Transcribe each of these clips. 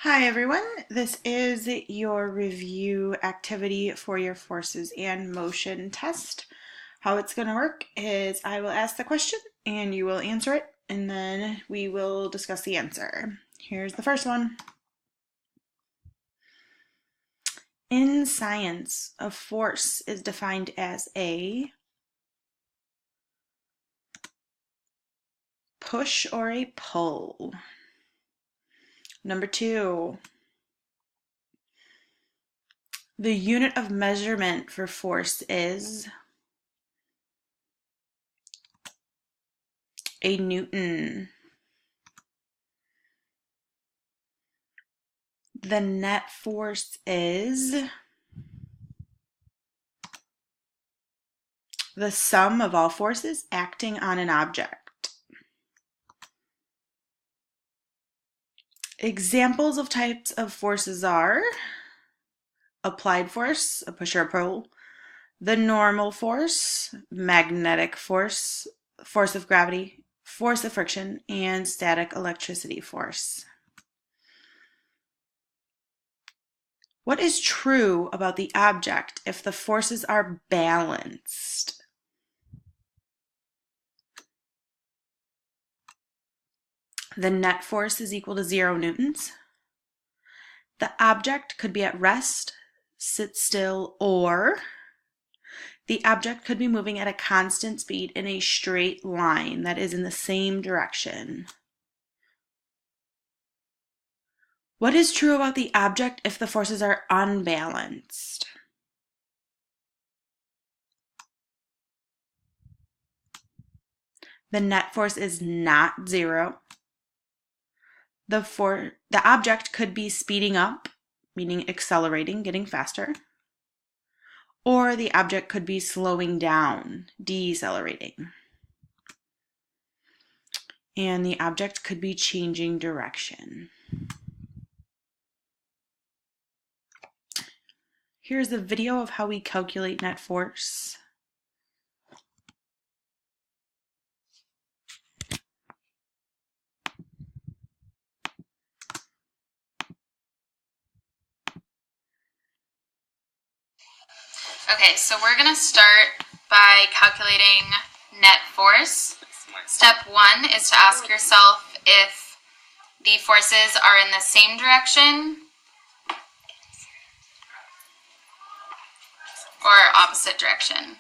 Hi everyone, this is your review activity for your forces and motion test. How it's going to work is I will ask the question and you will answer it, and then we will discuss the answer. Here's the first one. In science, a force is defined as a push or a pull. Number 2. The unit of measurement for force is a Newton. The net force is the sum of all forces acting on an object. Examples of types of forces are applied force, a push or a pull, the normal force, magnetic force, force of gravity, force of friction, and static electricity force. What is true about the object if the forces are balanced? The net force is equal to 0 newtons. The object could be at rest, sit still, or the object could be moving at a constant speed in a straight line that is in the same direction. What is true about the object if the forces are unbalanced? The net force is not 0. The object could be speeding up, meaning accelerating, getting faster, or the object could be slowing down, decelerating. And the object could be changing direction. Here's a video of how we calculate net force. Okay, so we're going to start by calculating net force. Step 1 is to ask yourself if the forces are in the same direction or opposite direction.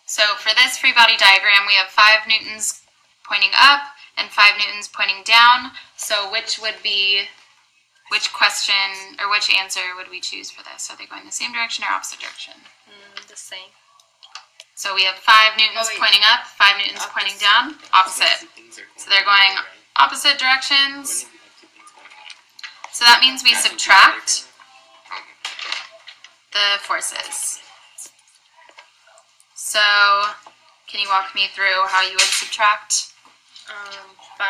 So for this free body diagram, we have 5 newtons pointing up and 5 newtons pointing down. So which question or which answer would we choose for this? Are they going the same direction or opposite direction? The same. So we have 5 newtons pointing up, 5 newtons pointing down, opposite. So they're going opposite directions. So that means we subtract the forces. So can you walk me through how you would subtract? 5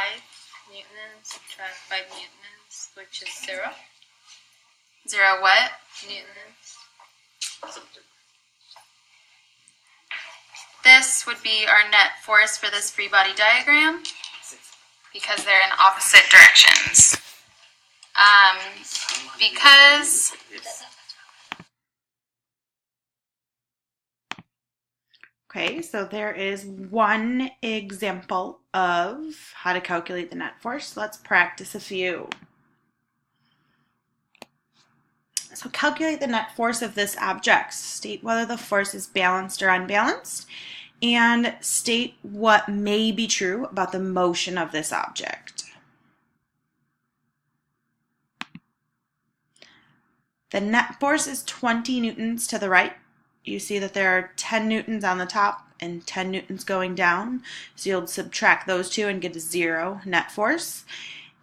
newtons subtract 5 newtons, which is 0. 0 what? Newtons. This would be our net force for this free body diagram because they're in opposite directions. Okay, so there is one example of how to calculate the net force. Let's practice a few. So calculate the net force of this object. State whether the force is balanced or unbalanced, and state what may be true about the motion of this object. The net force is 20 newtons to the right. You see that there are 10 newtons on the top and 10 newtons going down. So you'll subtract those two and get a 0 net force.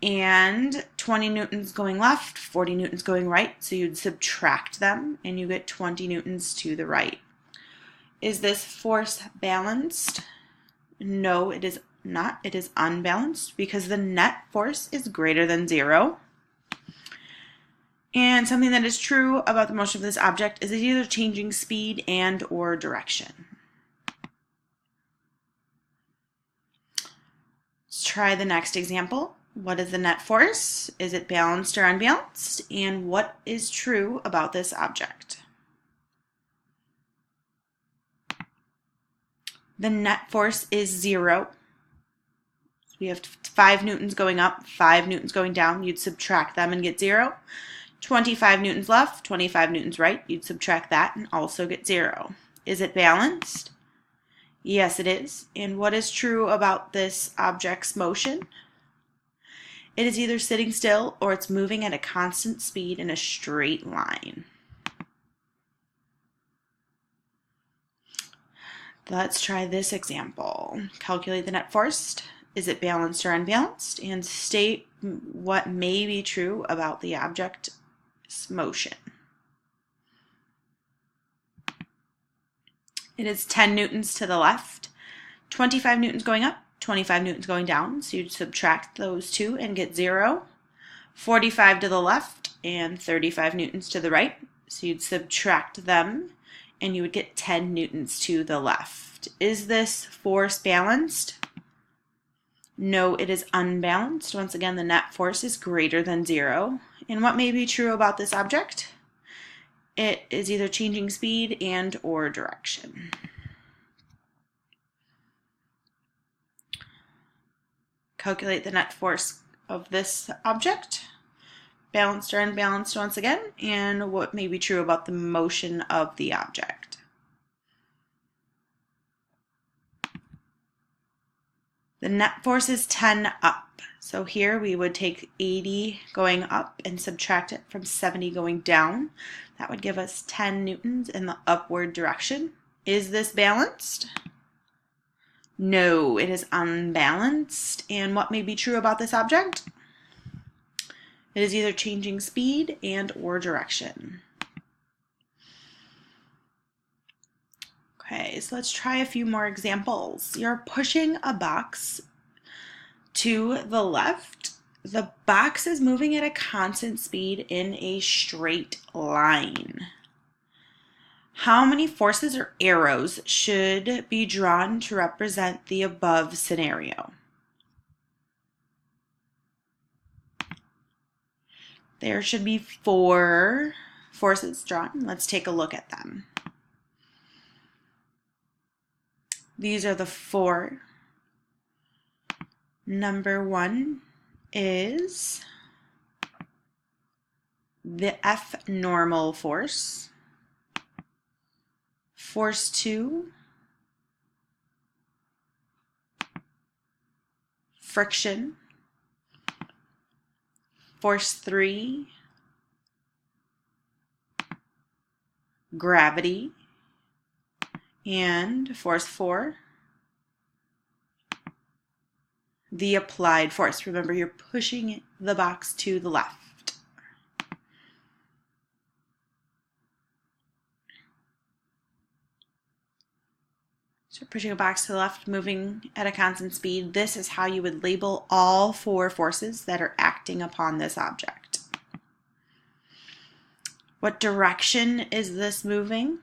And 20 newtons going left, 40 newtons going right. So you'd subtract them and you get 20 newtons to the right. Is this force balanced? No, it is not. It is unbalanced because the net force is greater than 0. And something that is true about the motion of this object is it's either changing speed and or direction. try the next example. What is the net force? Is it balanced or unbalanced? And what is true about this object? The net force is 0. We have 5 newtons going up, 5 newtons going down. You'd subtract them and get 0. 25 newtons left, 25 newtons right. You'd subtract that and also get 0. Is it balanced? Yes, it is. And what is true about this object's motion? It is either sitting still or it's moving at a constant speed in a straight line. Let's try this example. Calculate the net force. Is it balanced or unbalanced? And state what may be true about the object's motion. It is 10 newtons to the left, 25 newtons going up, 25 newtons going down, so you'd subtract those two and get 0. 45 to the left and 35 newtons to the right, so you'd subtract them and you would get 10 newtons to the left. Is this force balanced? No, it is unbalanced. Once again, the net force is greater than 0. And what may be true about this object? It is either changing speed and or direction. Calculate the net force of this object. Balanced or unbalanced once again, and what may be true about the motion of the object. The net force is 10 up. So here we would take 80 going up and subtract it from 70 going down. That would give us 10 newtons in the upward direction. Is this balanced? No, it is unbalanced. And what may be true about this object? It is either changing speed and or direction. Okay, so let's try a few more examples. You're pushing a box to the left. The box is moving at a constant speed in a straight line. How many forces or arrows should be drawn to represent the above scenario? There should be 4 forces drawn. Let's take a look at them. These are the 4. Number 1 is the F normal force. Force 2, friction. Force 3, gravity. And force 4, the applied force. Remember, you're pushing the box to the left. So pushing a box to the left, moving at a constant speed. This is how you would label all 4 forces that are acting upon this object. What direction is this moving?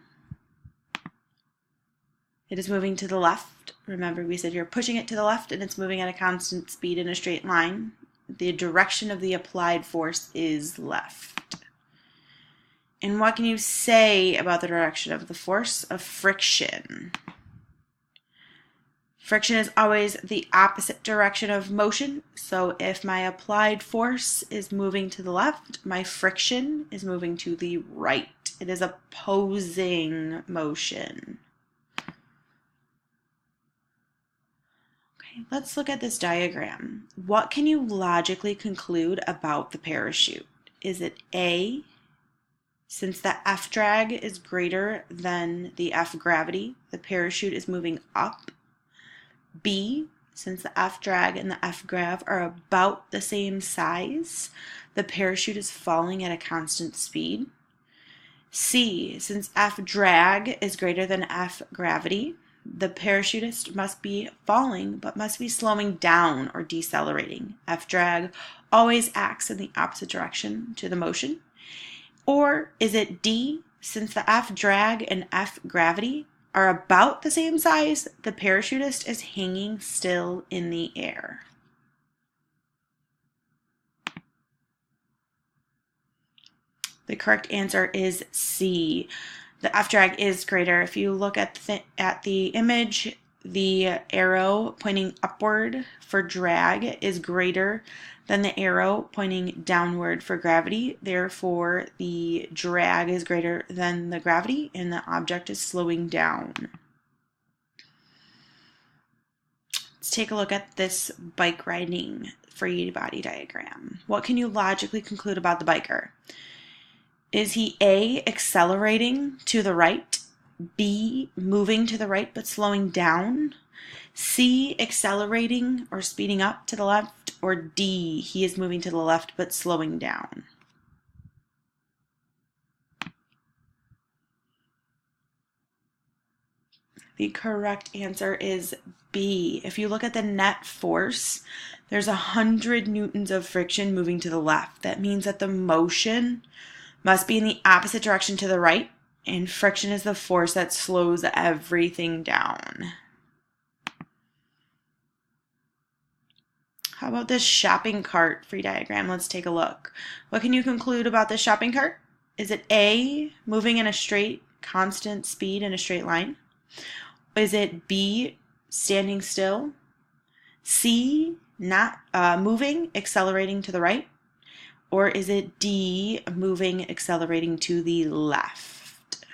It is moving to the left. Remember, we said you're pushing it to the left and it's moving at a constant speed in a straight line. The direction of the applied force is left. And what can you say about the direction of the force of friction? Friction is always the opposite direction of motion. So if my applied force is moving to the left, my friction is moving to the right. It is opposing motion. Okay, let's look at this diagram. What can you logically conclude about the parachute? Is it A, since the F drag is greater than the F gravity, the parachute is moving up? B, since the F drag and the F grav are about the same size, the parachute is falling at a constant speed. C, since F drag is greater than F gravity, the parachutist must be falling but must be slowing down or decelerating. F drag always acts in the opposite direction to the motion. Or is it D, since the F drag and F gravity are about the same size, the parachutist is hanging still in the air. The correct answer is C. The F drag is greater. If you look at the image, the arrow pointing upward for drag is greater than the arrow pointing downward for gravity. Therefore, the drag is greater than the gravity and the object is slowing down. Let's take a look at this bike riding free body diagram. What can you logically conclude about the biker? Is he A, accelerating to the right, B, moving to the right but slowing down, C, accelerating or speeding up to the left, or D, he is moving to the left but slowing down? The correct answer is B. If you look at the net force, there's 100 newtons of friction moving to the left. That means that the motion must be in the opposite direction to the right, and friction is the force that slows everything down. How about this shopping cart free diagram? Let's take a look. What can you conclude about this shopping cart? Is it A, moving in a straight, constant speed in a straight line? Is it B, standing still? C, not moving, accelerating to the right? Or is it D, moving, accelerating to the left?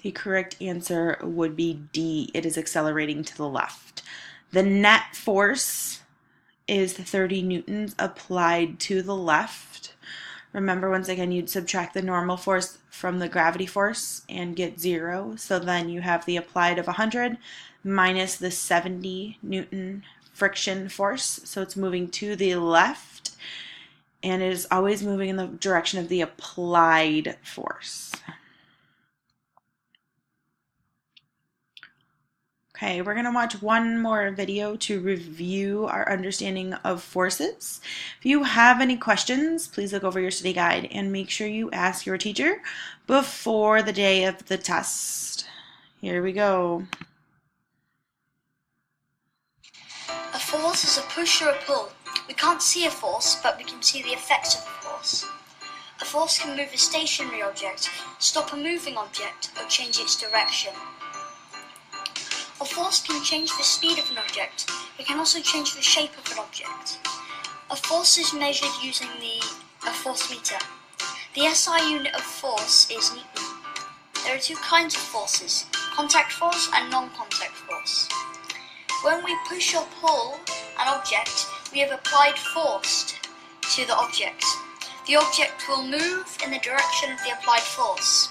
The correct answer would be D. It is accelerating to the left. The net force is 30 newtons applied to the left. Remember, once again, you'd subtract the normal force from the gravity force and get 0. So then you have the applied of 100 minus the 70 Newton friction force. So it's moving to the left, and it is always moving in the direction of the applied force. Okay, we're going to watch one more video to review our understanding of forces. If you have any questions, please look over your study guide and make sure you ask your teacher before the day of the test. Here we go. A force is a push or a pull. We can't see a force, but we can see the effects of a force. A force can move a stationary object, stop a moving object, or change its direction. A force can change the speed of an object. It can also change the shape of an object. A force is measured using a force meter. The SI unit of force is Newton. There are two kinds of forces, contact force and non-contact force. When we push or pull an object, we have applied force to the object. The object will move in the direction of the applied force.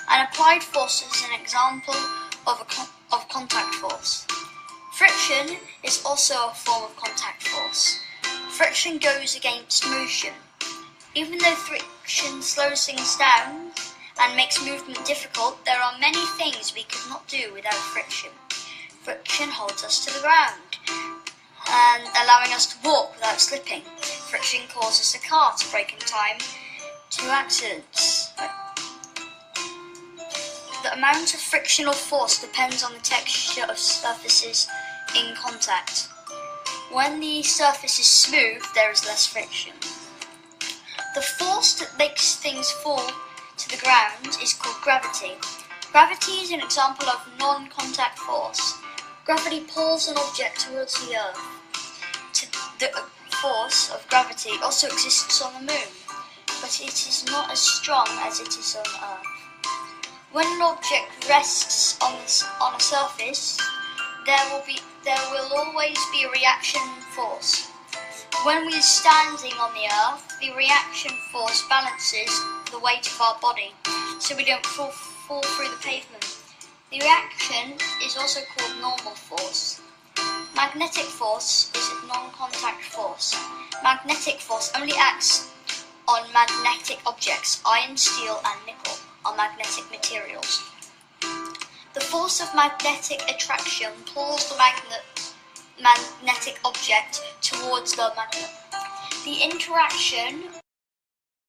An applied force is an example of contact force. Friction is also a form of contact force. Friction goes against motion. Even though friction slows things down and makes movement difficult, there are many things we could not do without friction. Friction holds us to the ground and allowing us to walk without slipping. Friction causes a car to brake in time to accidents. The amount of frictional force depends on the texture of surfaces in contact. When the surface is smooth, there is less friction. The force that makes things fall to the ground is called gravity. Gravity is an example of non-contact force. Gravity pulls an object towards the earth. The force of gravity also exists on the moon, but it is not as strong as it is on Earth. When an object rests on a surface, there will always be a reaction force. When we are standing on the earth, the reaction force balances the weight of our body, so we don't fall through the pavement. The reaction is also called normal force. Magnetic force is a non-contact force. Magnetic force only acts on magnetic objects, iron, steel and nickel are magnetic materials. The force of magnetic attraction pulls the magnetic object towards the magnet. The interaction